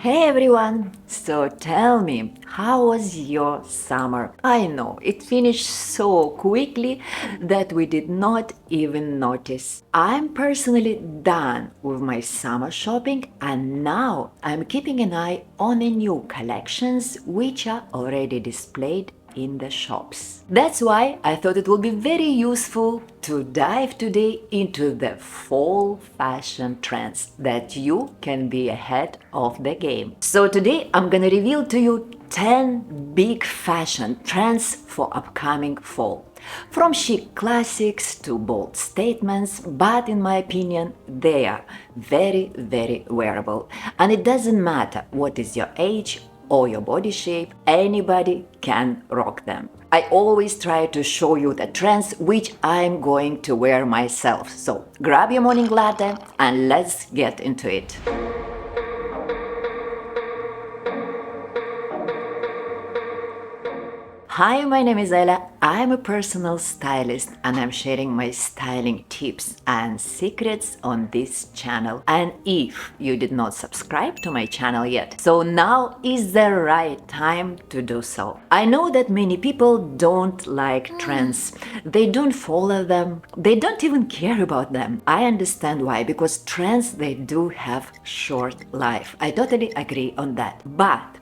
Hey everyone! So tell me, how was your summer? I know it finished so quickly that we did not even notice. I'm personally done with my summer shopping and now I'm keeping an eye on the new collections which are already displayed in the shops. That's why I thought it would be very useful to dive today into the fall fashion trends that you can be ahead of the game. So today I'm gonna reveal to you 10 big fashion trends for upcoming fall. From chic classics to bold statements, but in my opinion, they are very wearable. And it doesn't matter what is your age or your body shape, anybody can rock them. I always try to show you the trends which I'm going to wear myself. So grab your morning latte and let's get into it. Hi, my name is Ella. I'm a personal stylist and I'm sharing my styling tips and secrets on this channel. And if you did not subscribe to my channel yet, so now is the right time to do so. I know that many people don't like trends. They don't follow them. They don't even care about them. I understand why, because trends, they do have short life. I totally agree on that. But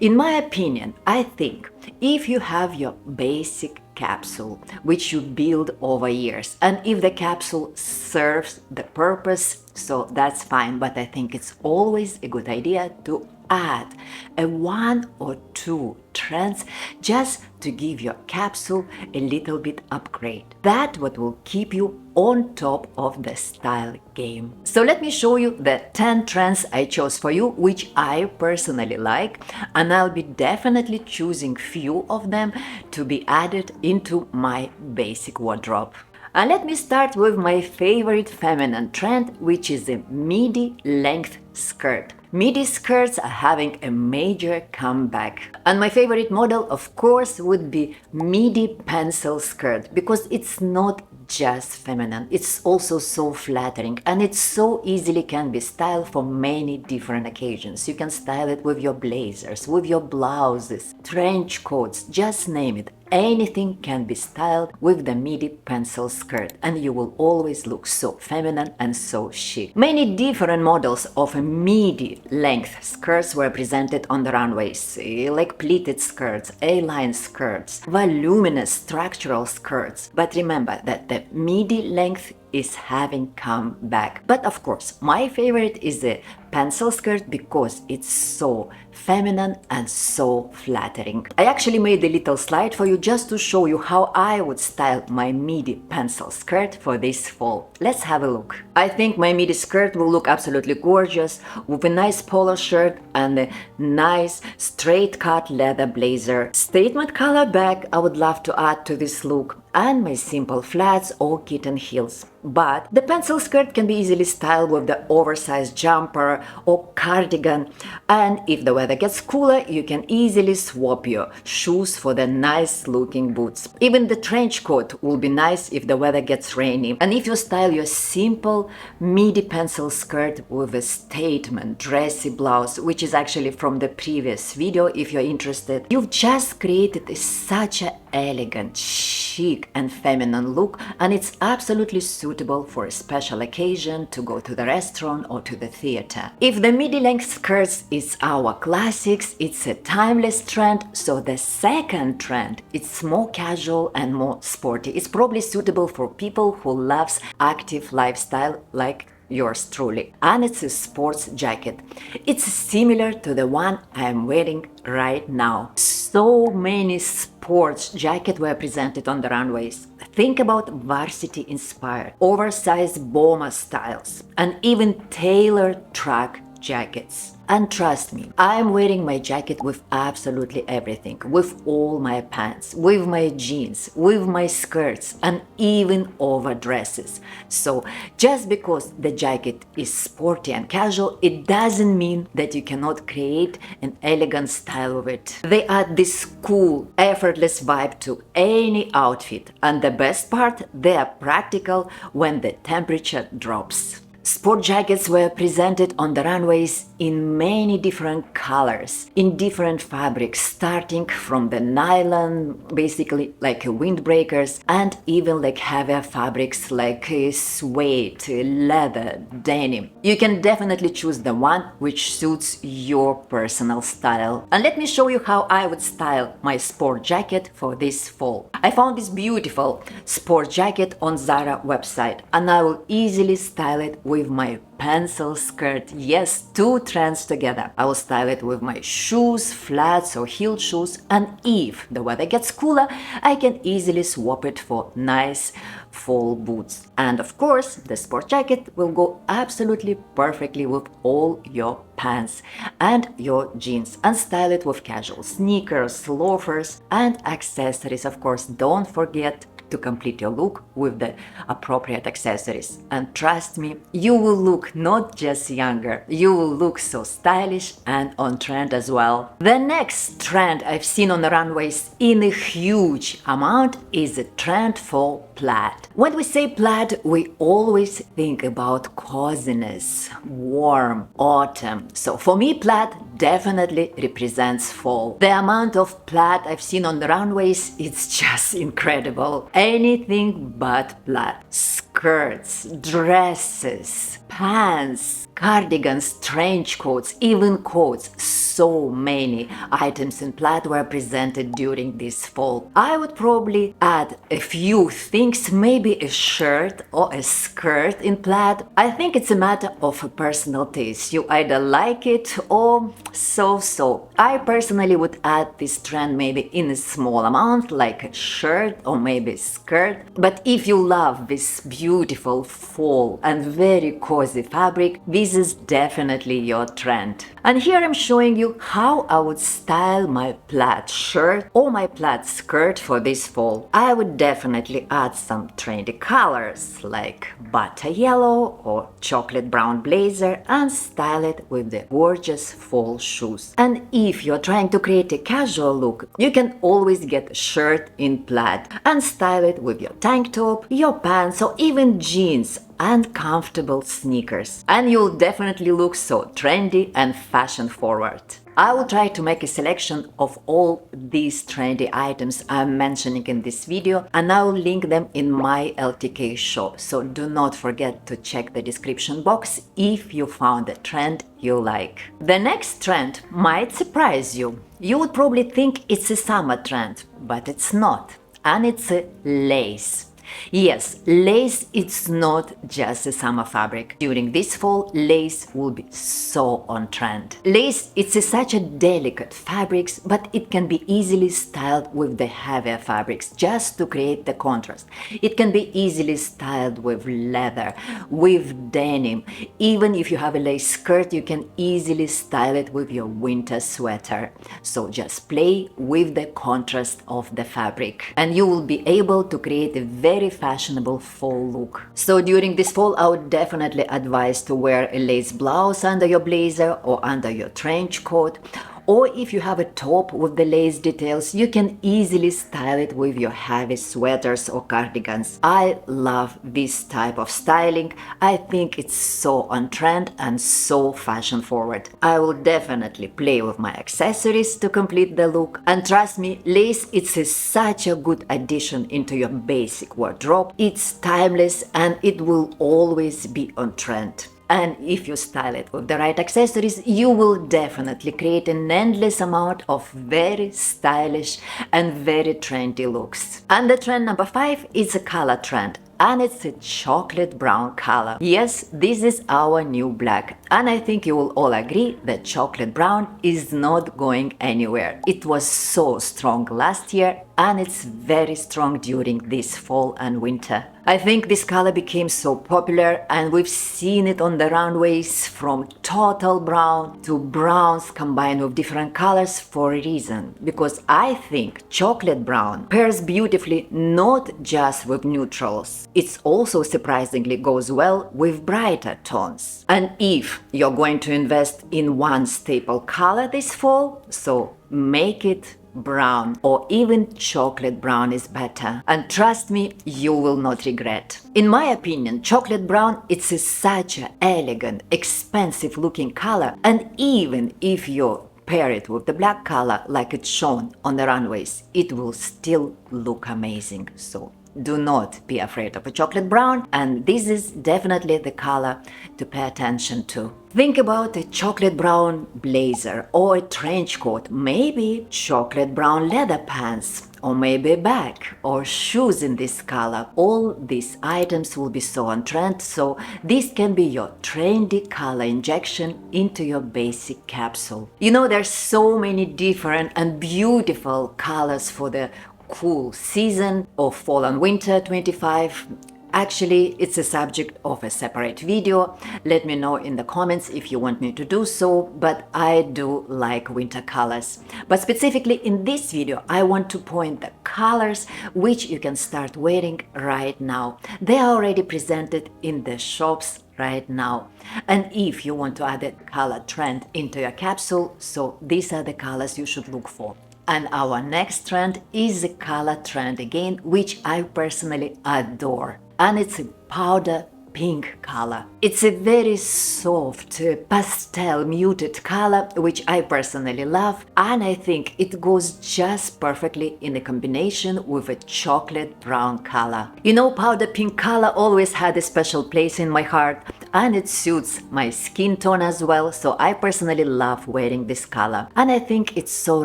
in my opinion, I think if you have your basic capsule, which you build over years, and if the capsule serves the purpose, so that's fine, but I think it's always a good idea to add a one or two trends just to give your capsule a little bit upgrade. That what will keep you on top of the style game. So let me show you the 10 trends I chose for you, which I personally like, and I'll be definitely choosing few of them to be added into my basic wardrobe. And let me start with my favorite feminine trend, which is the midi length skirt. Midi skirts are having a major comeback. And my favorite model, of course, would be midi pencil skirt, because it's not just feminine, it's also so flattering and it so easily can be styled for many different occasions. You can style it with your blazers, with your blouses, trench coats, just name it. Anything can be styled with the midi pencil skirt and you will always look so feminine and so chic. Many different models of midi length skirts were presented on the runways, like pleated skirts, A-line skirts, voluminous structural skirts. But remember that the midi length is having come back. But of course, my favorite is the pencil skirt because it's so feminine and so flattering. I actually made a little slide for you just to show you how I would style my midi pencil skirt for this fall. Let's have a look. I think my midi skirt will look absolutely gorgeous with a nice polo shirt and a nice straight cut leather blazer. Statement color bag I would love to add to this look, and my simple flats or kitten heels. But the pencil skirt can be easily styled with the oversized jumper or cardigan, and if the weather gets cooler, you can easily swap your shoes for the nice looking boots. Even the trench coat will be nice if the weather gets rainy. And if you style your simple midi pencil skirt with a statement dressy blouse, which is actually from the previous video if you're interested, you've just created such an elegant, chic and feminine look, and it's absolutely suitable for a special occasion, to go to the restaurant or to the theater. If the midi-length skirts is our classics, it's a timeless trend, so the second trend, it's more casual and more sporty. It's probably suitable for people who loves active lifestyle like yours truly, and it's a sports jacket. It's similar to the one I'm wearing right now. So many sports jackets were presented on the runways. Think about varsity inspired, oversized bomber styles, and even tailored track jackets. And trust me, I'm wearing my jacket with absolutely everything, with all my pants, with my jeans, with my skirts, and even over dresses. So just because the jacket is sporty and casual, it doesn't mean that you cannot create an elegant style with it. They add this cool, effortless vibe to any outfit, and the best part, they are practical when the temperature drops. Sport jackets were presented on the runways in many different colors, in different fabrics, starting from the nylon, basically like windbreakers, and even like heavier fabrics like suede, leather, denim. You can definitely choose the one which suits your personal style. And let me show you how I would style my sport jacket for this fall. I found this beautiful sport jacket on Zara website, and I will easily style it with my pencil skirt. Yes, two trends together. I will style it with my shoes, flats or heeled shoes, and if the weather gets cooler, I can easily swap it for nice fall boots. And of course, the sport jacket will go absolutely perfectly with all your pants and your jeans, and style it with casual sneakers, loafers, and accessories. Of course, don't forget to complete your look with the appropriate accessories. And trust me, you will look not just younger, you will look so stylish and on trend as well. The next trend I've seen on the runways in a huge amount is the trend for plaid. When we say plaid, we always think about coziness, warm, autumn. So for me, plaid definitely represents fall. The amount of plaid I've seen on the runways, it's just incredible. Anything but plaid. Skirts, dresses, pants, cardigans, trench coats, even coats. So many items in plaid were presented during this fall. I would probably add a few things, maybe a shirt or a skirt in plaid. I think it's a matter of a personal taste. You either like it or so. I personally would add this trend maybe in a small amount, like a shirt or maybe a skirt. But if you love this beautiful fall and very cozy fabric, this is definitely your trend. And here I'm showing you how I would style my plaid shirt or my plaid skirt for this fall. I would definitely add some trendy colors like butter yellow or chocolate brown blazer and style it with the gorgeous fall shoes. And if you're trying to create a casual look, you can always get a shirt in plaid and style it with your tank top, your pants or even jeans and comfortable sneakers. And you'll definitely look so trendy and fashion forward. I will try to make a selection of all these trendy items I'm mentioning in this video, and I will link them in my LTK shop, so do not forget to check the description box if you found a trend you like. The next trend might surprise you. You would probably think it's a summer trend, but it's not, and it's a lace. Yes, lace, it's not just a summer fabric. During this fall, lace will be so on trend. Lace, it's such a delicate fabric, but it can be easily styled with the heavier fabrics just to create the contrast. It can be easily styled with leather, with denim. Even if you have a lace skirt, you can easily style it with your winter sweater. So just play with the contrast of the fabric, and you will be able to create a very fashionable fall look. So during this fall, I would definitely advise to wear a lace blouse under your blazer or under your trench coat. Or if you have a top with the lace details, you can easily style it with your heavy sweaters or cardigans. I love this type of styling. I think it's so on trend and so fashion forward. I will definitely play with my accessories to complete the look. And trust me, lace, it's such a good addition into your basic wardrobe. It's timeless and it will always be on trend. And if you style it with the right accessories, you will definitely create an endless amount of very stylish and very trendy looks. And the trend number 5 is a color trend. And it's a chocolate brown color. Yes, this is our new black. And I think you will all agree that chocolate brown is not going anywhere. It was so strong last year and it's very strong during this fall and winter. I think this color became so popular and we've seen it on the runways from total brown to browns combined with different colors for a reason. Because I think chocolate brown pairs beautifully not just with neutrals. It also surprisingly goes well with brighter tones. And if you're going to invest in one staple color this fall, so make it brown or even chocolate brown is better. And trust me, you will not regret. In my opinion, chocolate brown, it's such an elegant, expensive looking color, and even if you pair it with the black color like it's shown on the runways, it will still look amazing. So do not be afraid of a chocolate brown, and this is definitely the color to pay attention to. Think about a chocolate brown blazer or a trench coat, maybe chocolate brown leather pants, or maybe a bag or shoes in this color. All these items will be so on trend, so this can be your trendy color injection into your basic capsule. You know, there's so many different and beautiful colors for the cool season of fall and winter 25. Actually, it's a subject of a separate video. Let me know in the comments if you want me to do so, but I do like winter colors. But specifically in this video, I want to point the colors which you can start wearing right now. They are already presented in the shops right now. And if you want to add a color trend into your capsule, so these are the colors you should look for. And our next trend is a color trend again, which I personally adore. And it's a powder pink color. It's a very soft, pastel, muted color, which I personally love, and I think it goes just perfectly in a combination with a chocolate brown color. You know, powder pink color always had a special place in my heart, and it suits my skin tone as well, so I personally love wearing this color. And I think it's so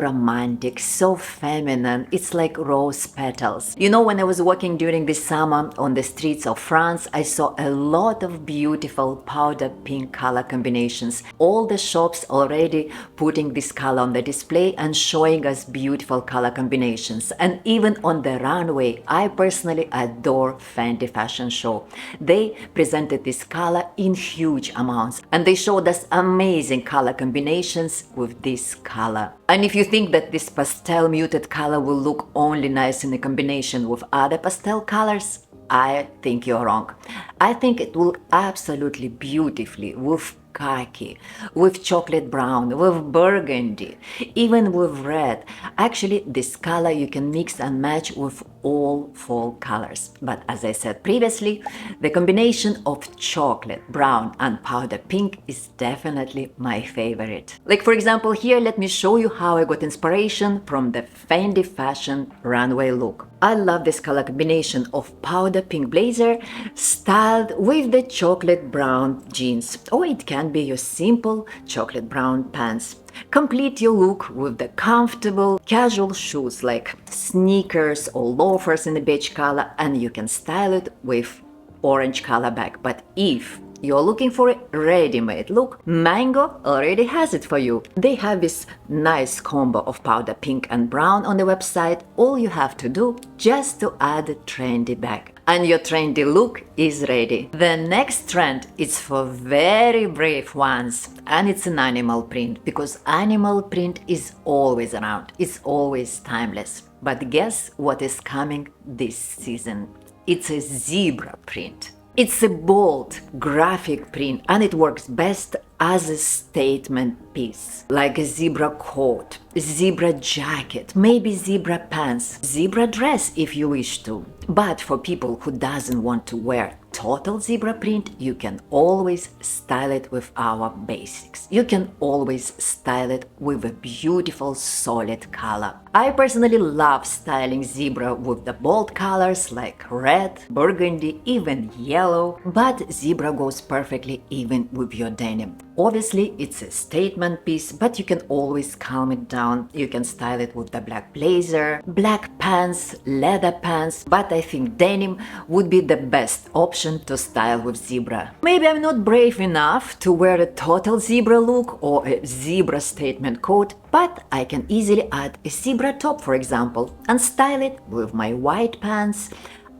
romantic, so feminine, it's like rose petals. You know, when I was walking during this summer on the streets of France, I saw a lot of beautiful powder pink color combinations. All the shops already putting this color on the display and showing us beautiful color combinations. And even on the runway, I personally adore Fenty Fashion Show. They presented this color in huge amounts, and they showed us amazing color combinations with this color. And if you think that this pastel muted color will look only nice in a combination with other pastel colors, I think you're wrong. I think it will absolutely beautifully with khaki, with chocolate brown, with burgundy, even with red. Actually, this color you can mix and match with all fall colors. But as I said previously, the combination of chocolate, brown and powder pink is definitely my favorite. Like for example, here let me show you how I got inspiration from the Fendi Fashion runway look. I love this color combination of powder pink blazer styled with the chocolate brown jeans, or it can be your simple chocolate brown pants. Complete your look with the comfortable casual shoes like sneakers or loafers in the beige color, and you can style it with orange color bag. But if you're looking for a ready-made look, Mango already has it for you. They have this nice combo of powder pink and brown on the website. All you have to do just to add a trendy bag, and your trendy look is ready. The next trend is for very brave ones, and it's an animal print, because animal print is always around. It's always timeless. But guess what is coming this season? It's a zebra print. It's a bold, graphic print, and it works best as a statement piece, like a zebra coat, zebra jacket, maybe zebra pants, zebra dress if you wish to. But for people who doesn't want to wear total zebra print, you can always style it with our basics. You can always style it with a beautiful solid color. I personally love styling zebra with the bold colors like red, burgundy, even yellow, but zebra goes perfectly even with your denim. Obviously, it's a statement piece, but you can always calm it down. You can style it with the black blazer, black pants, leather pants, but I think denim would be the best option to style with zebra. Maybe I'm not brave enough to wear a total zebra look or a zebra statement coat, but I can easily add a zebra top, for example, and style it with my white pants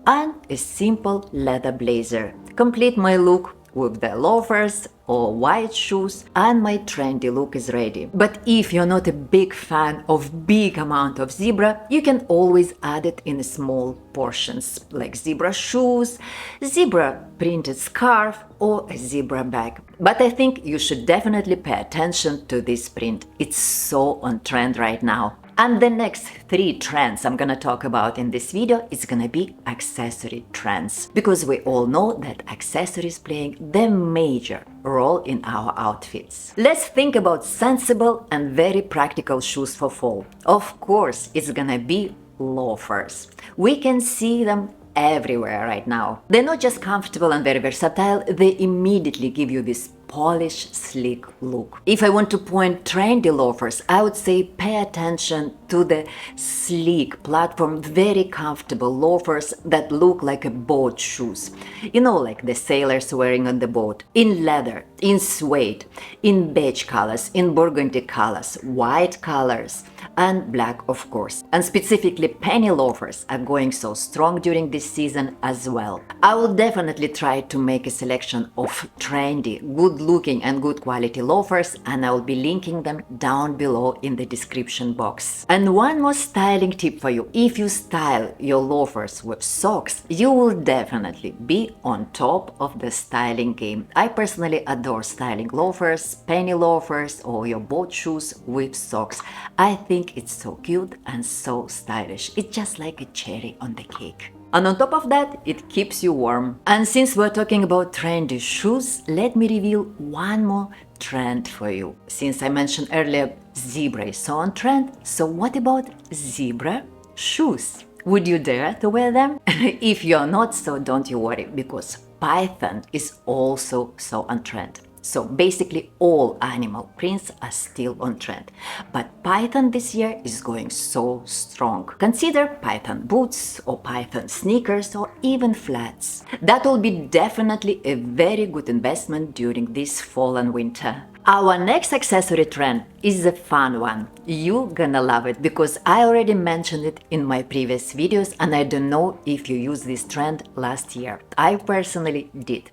and a simple leather blazer. Complete my look with the loafers or white shoes, and my trendy look is ready. But if you're not a big fan of big amount of zebra, you can always add it in small portions, like zebra shoes, zebra printed scarf, or a zebra bag. But I think you should definitely pay attention to this print. It's so on trend right now. And the next 3 trends I'm gonna talk about in this video is gonna be accessory trends, because we all know that accessories playing the major role in our outfits. Let's think about sensible and very practical shoes for fall. Of course, it's gonna be loafers. We can see them everywhere right now. They're not just comfortable and very versatile, they immediately give you this polished, sleek look. If I want to point trendy loafers, I would say pay attention to the sleek platform, very comfortable loafers that look like a boat shoes. You know, like the sailors wearing on the boat. In leather, in suede, in beige colors, in burgundy colors, white colors, and black, of course. And specifically penny loafers are going so strong during this season as well. I will definitely try to make a selection of trendy, good looking and good quality loafers, and I will be linking them down below in the description box. And one more styling tip for you: if you style your loafers with socks, you will definitely be on top of the styling game. I personally adore styling loafers, penny loafers, or your boat shoes with socks. I think it's so cute and so stylish. It's just like a cherry on the cake. And on top of that, it keeps you warm. And since we're talking about trendy shoes, let me reveal one more trend for you. Since I mentioned earlier, zebra is so on trend, so what about zebra shoes? Would you dare to wear them? If you're not, so don't you worry, because python is also so on trend. So basically all animal prints are still on trend, but python this year is going so strong. Consider python boots or python sneakers or even flats. That will be definitely a very good investment during this fall and winter. Our next accessory trend is a fun one. You're gonna love it because I already mentioned it in my previous videos, and I don't know if you used this trend last year. I personally did.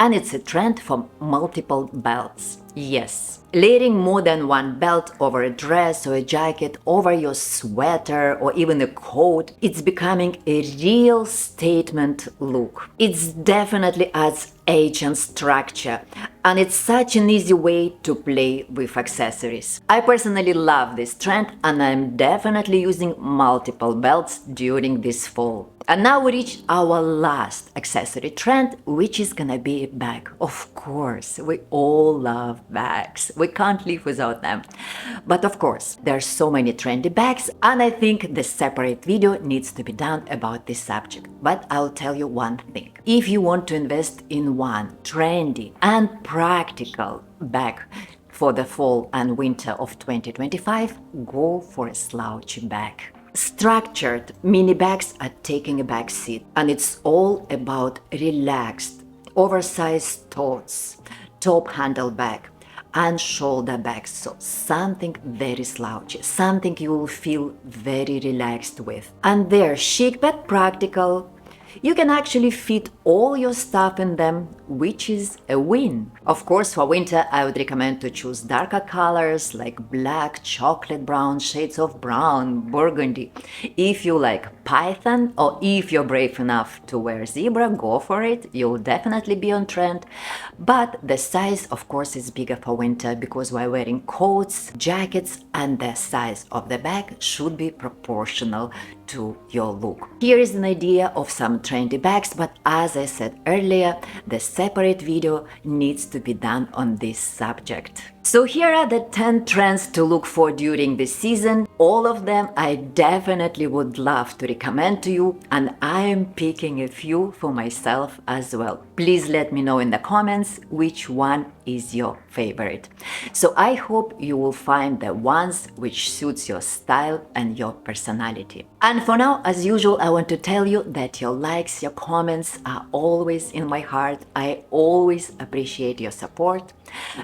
And it's a trend for multiple belts. Yes, layering more than one belt over a dress or a jacket, over your sweater or even a coat, it's becoming a real statement look. It definitely adds edge and structure, and it's such an easy way to play with accessories. I personally love this trend, and I'm definitely using multiple belts during this fall. And now we reach our last accessory trend, which is gonna be a bag. Of course, we all love bags. We can't live without them. But of course, there are so many trendy bags, and I think the separate video needs to be done about this subject. But I'll tell you one thing. If you want to invest in one trendy and practical bag for the fall and winter of 2025, go for a Slouchy bag. Structured mini bags are taking a back seat, and it's all about relaxed, oversized totes, top handle bag, and shoulder bags. So something very slouchy, something you will feel very relaxed with. And they're chic but practical. You can actually fit all your stuff in them, which is a win. Of course, for winter, I would recommend to choose darker colors like black, chocolate brown, shades of brown, burgundy. If you like python, or if you're brave enough to wear zebra, go for it. You'll definitely be on trend. But the size, of course, is bigger for winter because we're wearing coats, jackets, and the size of the bag should be proportional to your look. Here is an idea of some trendy bags, but as I said earlier, the separate video needs to be done on this subject. So here are the 10 trends to look for during this season. All of them I definitely would love to recommend to you, and I am picking a few for myself as well. Please let me know in the comments which one is your favorite. So I hope you will find the ones which suits your style and your personality. And for now, as usual, I want to tell you that your likes, your comments are always in my heart. I always appreciate your support.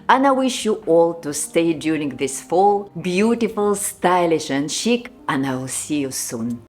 And I wish you all to stay during this fall, beautiful, stylish and chic, and I will see you soon.